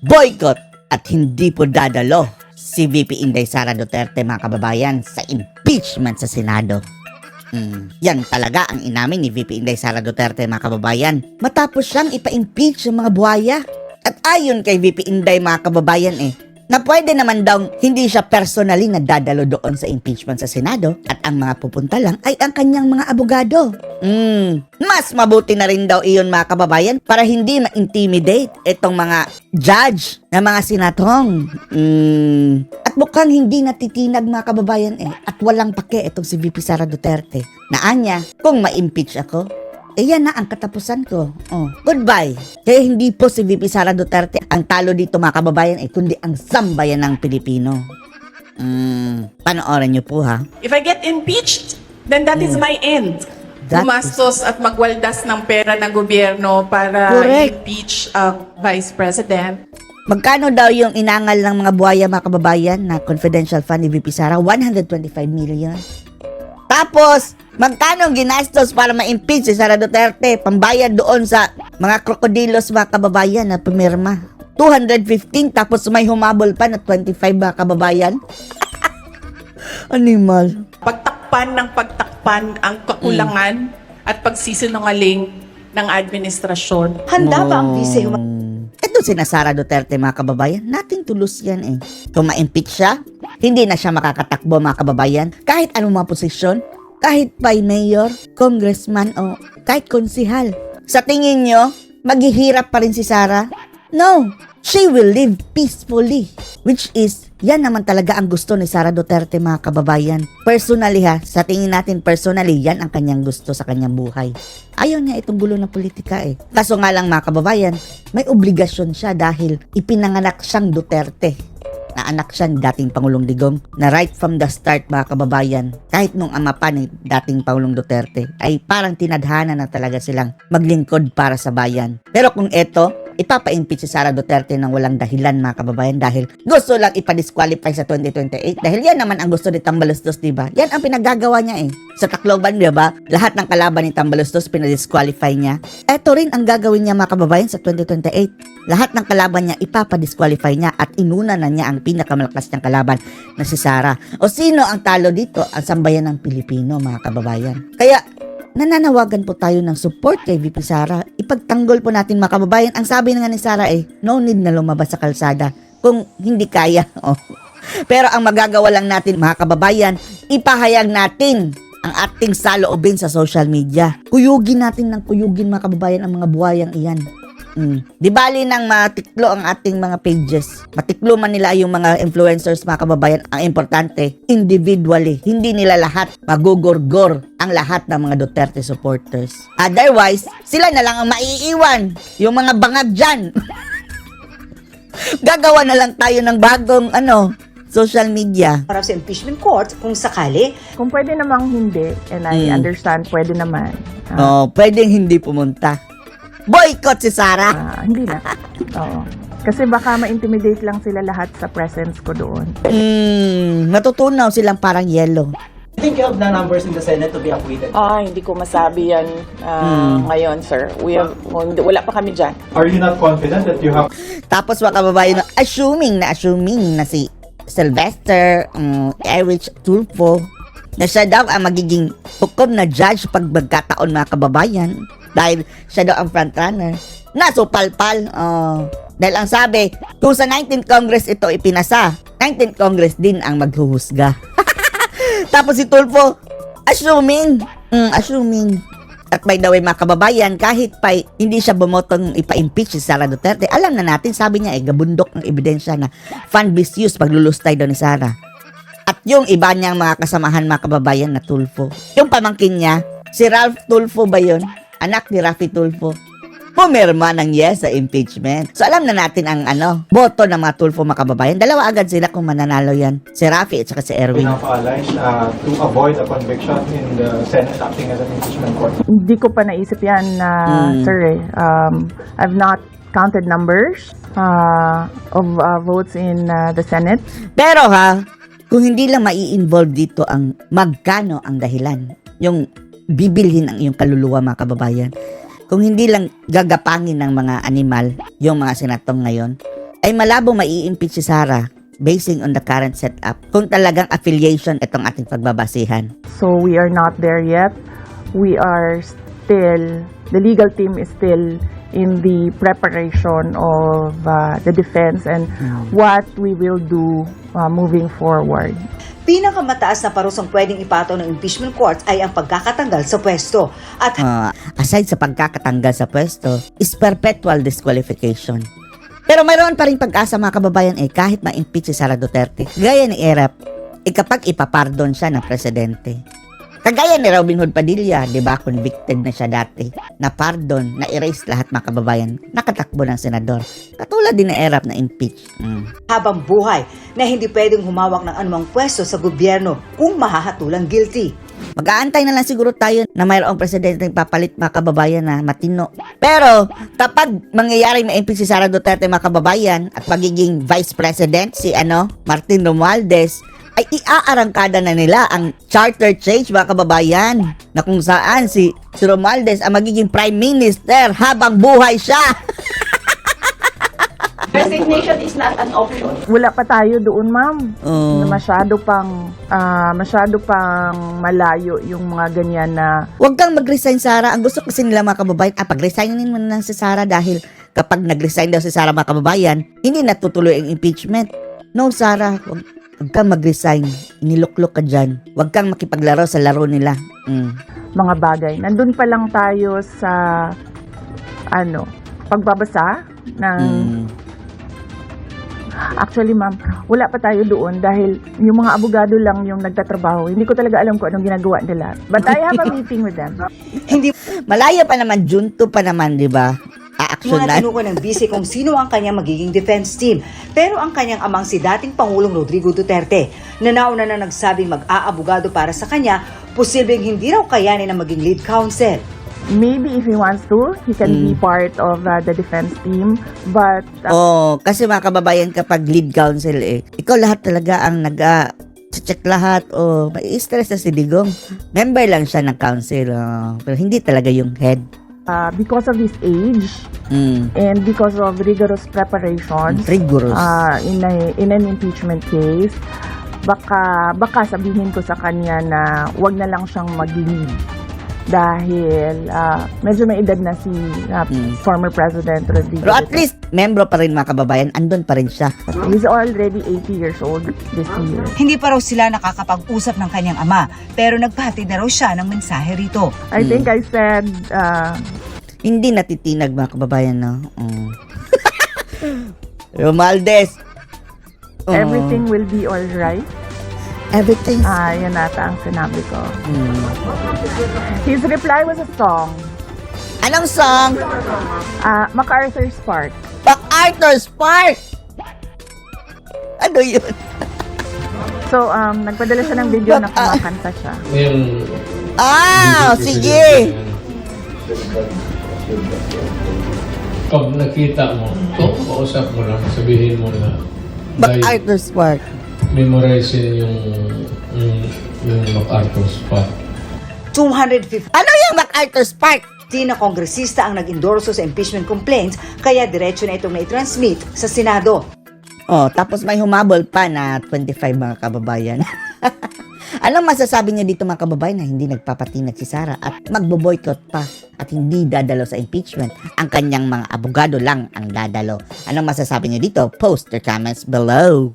Boycott at hindi po dadalo si VP Inday Sara Duterte, mga kababayan, sa impeachment sa Senado. Yan talaga ang inamin ni VP Inday Sara Duterte, mga kababayan, matapos siyang ipa-impeach ng mga buhaya. At ayon kay VP Inday, mga kababayan, na pwede naman daw hindi siya personally na dadalo doon sa impeachment sa Senado at ang mga pupunta lang ay ang kanyang mga abogado. Mas mabuti na rin daw iyon, mga kababayan, para hindi ma-intimidate itong mga judge na mga senatong. At mukhang hindi natitinag, mga kababayan, at walang pake itong si VP Sara Duterte. Na anya, kung ma-impeach ako, yan na ang katapusan ko. Goodbye. Kaya hindi po si VP Sara Duterte ang talo dito, mga kababayan, kundi ang sambayan ng Pilipino. Panoorin niyo po, ha? If I get impeached, then that is my end. Gumastos at magwaldas ng pera ng gobyerno para Correct. impeach ang Vice President. Magkano daw yung inangal ng mga buhaya, mga kababayan, na confidential fund ni VP Sara? 125 million. Tapos, magkano ginastos para ma-impeach si Sara Duterte? Pambayad doon sa mga krokodilos, mga kababayan, na pumirma. 215, tapos may humabol pa na 25, mga kababayan. Animal. Pagtakpan ang kakulangan at pagsisinungaling ng administrasyon. Handa ba ang vice Ito si Sara Duterte, mga kababayan, nating tulos yan. Kung ma-impeach siya, hindi na siya makakatakbo, mga kababayan. Kahit anong mga posisyon, kahit by mayor, congressman, o kahit konsihal. Sa tingin nyo, maghihirap pa rin si Sara? No, she will live peacefully. Which is, yan naman talaga ang gusto ni Sara Duterte, mga kababayan. Personally, ha, sa tingin natin personally, yan ang kanyang gusto sa kanyang buhay. Ayaw niya itong gulo ng politika. Kaso nga lang, mga kababayan, may obligasyon siya dahil ipinanganak siyang Duterte. Na anak siya ni dating Pangulong Digong, na right from the start, mga kababayan, kahit nung ama pa ni dating Pangulong Duterte, ay parang tinadhana na talaga silang maglingkod para sa bayan. Pero kung eto, ipapa-impeach si Sara Duterte ng walang dahilan, mga kababayan, dahil gusto lang ipa-disqualify sa 2028. Dahil yan naman ang gusto ni Tambalostos, diba? Yan ang pinagagawa niya. Sa Tacloban, diba? Lahat ng kalaban ni Tambalostos pinadisqualify niya. Eto rin ang gagawin niya, mga kababayan, sa 2028. Lahat ng kalaban niya ipapa-disqualify niya at inuna na niya ang pinakamalakas niyang kalaban na si Sara. O sino ang talo dito? Ang sambayan ng Pilipino, mga kababayan. Kaya nananawagan po tayo ng support kay VP Sara. Ipagtanggol po natin, mga kababayan. Ang sabi nga ni Sara no need na lumabas sa kalsada kung hindi kaya. Pero ang magagawa lang natin, mga kababayan, ipahayag natin ang ating saloobin sa social media. Kuyugin natin ng kuyugin, mga kababayan, ang mga buhayang iyan. Di bali nang matiklo ang ating mga pages. Matiklo man nila yung mga influencers, mga kababayan. Ang importante, individually, hindi nila lahat magugorgor ang lahat ng mga Duterte supporters. Otherwise, sila na lang ang maiiwan. Yung mga bangag dyan. Gagawa na lang tayo ng bagong social media. para sa impeachment court kung sakali? Kung pwede namang hindi, and I understand, pwede naman. Pwedeng hindi pumunta. Boycott si Sara. Hindi na. Oo. Kasi baka ma-intimidate lang sila lahat sa presence ko doon. Matutunaw silang parang yellow. I think you have the numbers in the Senate to be acquitted. Hindi ko masabi yan ngayon, sir. Wala pa kami dyan. Are you not confident that you have Tapos mga kababayan, assuming na si Sylvester Erich Tulfo na siya daw ang magiging hukom na judge pag magkataon, mga kababayan, dahil siya daw ang frontrunner. Nasupalpal. Dahil ang sabi, kung sa 19th Congress ito ipinasa, 19th Congress din ang maghuhusga. Tapos si Tulfo, assuming. At by the way, mga kababayan, kahit pa hindi siya bumotong ipa-impeach si Sara Duterte, alam na natin, sabi niya gabundok ng ebidensya na fund misuse, paglulustay daw ni Sara. At yung iba niyang mga kasamahan, mga kababayan, na Tulfo. Yung pamangkin niya, si Ralph Tulfo ba yun? Anak ni Raffy Tulfo. Pumirma ng yes sa impeachment. So alam na natin ang boto ng mga Tulfo, mga kababayan. Dalawa agad sila kung mananalo yan. Si Raffy at saka si Erwin. enough allies to avoid a conviction in the Senate acting as an impeachment court? Hindi ko pa naisip yan, sir. I've not counted numbers of votes in the Senate. Pero kung hindi lang mai-involve dito ang magkano ang dahilan, yung bibilhin ang iyong kaluluwa, mga kababayan. Kung hindi lang gagapangin ng mga animal, yung mga senatong ngayon, ay malabong mai-impeach si Sara basing on the current setup kung talagang affiliation itong ating pagbabasihan. So we are not there yet. We are still, the legal team is still in the preparation of the defense and what we will do moving forward. Pinakamataas na parusang pwedeng ipataw ng impeachment court ay ang pagkakatanggal sa pwesto. At Aside sa pagkakatanggal sa pwesto, is perpetual disqualification. Pero mayroon pa rin pag-asa mga kababayan kahit ma-impeach si Sara Duterte. Gaya ni Erap, kapag ipapardon siya ng presidente. Kagaya ni Robin Hood Padilla, di ba, convicted na siya dati, na pardon, na erase lahat mga kababayan, nakatakbo ng senador. Katulad din ni Erap na impeach. habang buhay na hindi pwedeng humawak ng anumang pwesto sa gobyerno kung mahahatulang guilty. Mag-aantay na lang siguro tayo na mayroong presidente papalit mga kababayan na matino. Pero kapag mangyayari ma-impeach si Sara Duterte mga kababayan at magiging vice president si Martin Romualdez, ay iaarangkada na nila ang charter change mga kababayan na kung saan si Romualdez ang magiging prime minister habang buhay siya. Resignation is not an option. Wala pa tayo doon, ma'am. Oo. Masyado pang malayo yung mga ganyan na Huwag kang mag-resign, Sara. Ang gusto kasi nila mga kababayan, pag-resignin mo na si Sara dahil kapag nag-resign daw si Sara mga kababayan, hindi natutuloy ang impeachment. No, Sara, huwag kang mag-resign. Iniluklok ka dyan. Huwag kang makipaglaro sa laro nila. mga bagay. Nandun pa lang tayo sa pagbabasa ng Actually, ma'am, wala pa tayo doon dahil yung mga abogado lang yung nagtatrabaho. Hindi ko talaga alam kung anong ginagawa nila. But I have a meeting with them. Hindi Malaya pa naman, Junto pa naman, di ba? mga Aaksyonan. tinuko ng bise kung sino ang kanyang magiging defense team. Pero ang kanyang amang si dating Pangulong Rodrigo Duterte, na nauna na nagsabing mag-aabogado para sa kanya, posibleng hindi raw kayanin na maging lead counsel. Maybe if he wants to, he can be part of the defense team. But Kasi mga kababayan, kapag lead counsel ikaw lahat talaga ang check lahat. May stress na si Digong. Member lang siya ng council. Pero hindi talaga yung head. because of his age and because of rigorous preparation Rigorous. in an impeachment case, baka sabihin ko sa kanya na wag na lang siyang mag-lead dahil medyo may edad na si former President Rodrigo. Pero at least, membro pa rin mga kababayan. Andun pa rin siya. He's already 80 years old this year. Hindi pa raw sila nakakapag-usap ng kanyang ama, pero nagpahatid na raw siya ng mensahe rito. I think I said Hindi natitinag mga kababayan, no? Romualdez. everything will be all right. Everything. Yan nata ang sinabi ko. His reply was a song. Anong song? MacArthur's Park. MacArthur's Park. Ano yun? So, nagpadala siya ng video na kumakanta siya. Sige. Pag nakita mo, kausap mo lang, sabihin mo na MacArthur's Park. memorize yung MacArthur's Park. 250 Ano yung MacArthur's Park? na kongresista ang nag-endorso sa impeachment complaints, kaya diretso na itong na-transmit sa Senado. Tapos may humabol pa na 25 mga kababayan. Anong masasabi niya dito mga kababayan na hindi nagpapatinag si Sara at magbo-boycott pa at hindi dadalo sa impeachment? Ang kanyang mga abogado lang ang dadalo. Anong masasabi niya dito? Post your comments below.